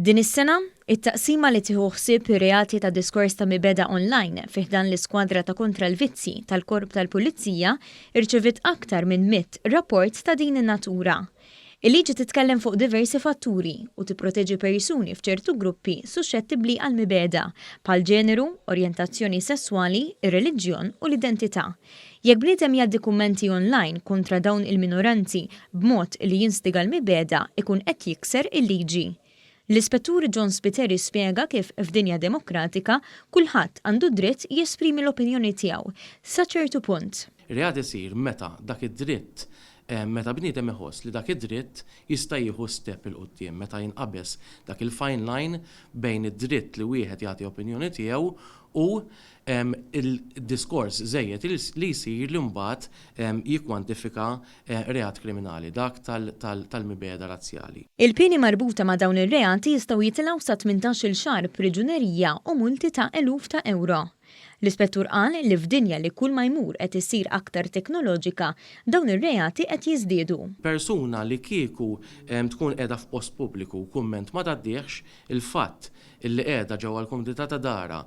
Din is-sena, it-Taqsima li tieħu ħsieb ir-reati ta' diskors ta' mibegħda online fih dan l-Iskwadra ta' kontra l-Vizzji tal-Korp tal-Pulizija irċevit Aktar Minn Mitt Rapport ta' din in-natura. Il-liġi titkellem fuq diversi fatturi u tipproteġi persuni f'ċertu gruppi suscettibbli għall-mibegħda bħall-ġeneru, orjentazzjoni sesswali, ir-reliġjon u l-identità. Jekk bniedem jgħaddi kummenti online kontra dawn il-minoranzi b'mod li jinstiga l-mibegħda ikun qed jikser il-liġi. L-Ispettur John Spiteri spjega kif f'dinja demokratika kulħadd għandu dritt jesprimi l-opinjoni tiegħu sa ċertu punt. Ir-reati isir meta dak id-dritt meta bniedem iħoss li dak id-dritt jista' jieħu step il qudiem meta jinqabes dak il-fine line bejn id-dritt li wieħed jagħti opinjoni tiegħu u il-diskors żejjed li jsir li mbagħad jikkwantifika reat kriminali dak tal-mibegħda razzjali. Il-pieni marbuta ma' dawn ir-reati jistgħu jitilgħu sa 18-il xahar priġunerija u multi ta' eluf ta' euro. L-Ispettur qal li f'dinja li kull ma jmur qed issir aktar teknoloġika dawn ir-reati qed jiżdiedu. Persuna li kieku tkun qiegħda f'post pubbliku kumment ma tgħaddihx il-fatt illi qiegħda ġewwa l-kumdità ta' dara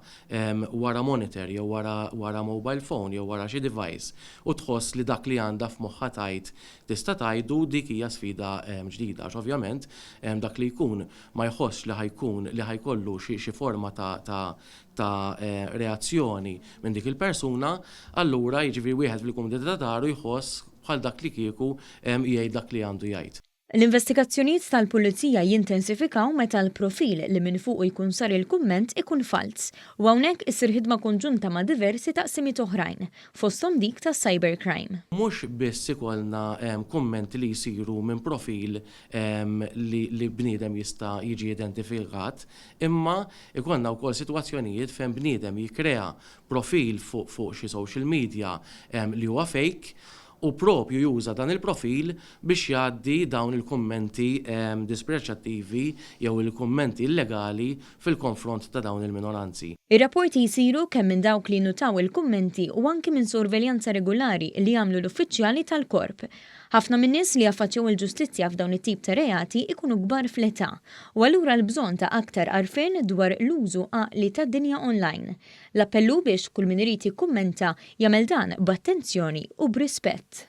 wara monitor jew wara mobile phone jew wara xi device u tħoss li dak li għandha f'moħħha tgħid tista' tgħidu dik hija sfida ġdida għax ovvjament dak li jkun ma jħoss li ħajkollu xi forma ta' reazzjoni minn dik il-persuna, allura jiġifieri wieħed fil-kumdità ta' daru jħoss bħal dak li kieku jgħid dak li għandu jgħid. L-investigazzjonijiet tal-Pulizija jintensifikaw meta l-profil li minn fuq jkun sar il-kumment ikun fals u hawnhekk issir ħidma konġunta ma' diversi taqsimiet oħrajn, fosthom dik ta' cybercrime. Mhux biss ikollna kummenti li jsiru minn profil li bniedem jista' jiġi identifikat, imma ikollna wkoll sitwazzjonijiet fejn bniedem jikkrea profil fuq xi social media li huwa fake u propju juża dan il-profil biex jgħaddi dawn il-kummenti dispreċattivi jew il-kummenti illegali fil-konfront ta' dawn il-minoranzi. Ir-rapporti jsiru kemm minn dawk li nutaw il-kummenti u anke minn sorveljanza regolari li jagħmlu l-uffiċjali tal-Korp. Ħafna min nies li jaffaċċjaw il-ġustizzja f'dawn it-tip ta' reati ikunu kbar fl-età u allura l-bżonn ta' aktar għarfien dwar l-użu għaqli tad-dinja online. L-appellu biex kull min irid jikkummenta jagħmel dan b'attenzjoni u b'rispett.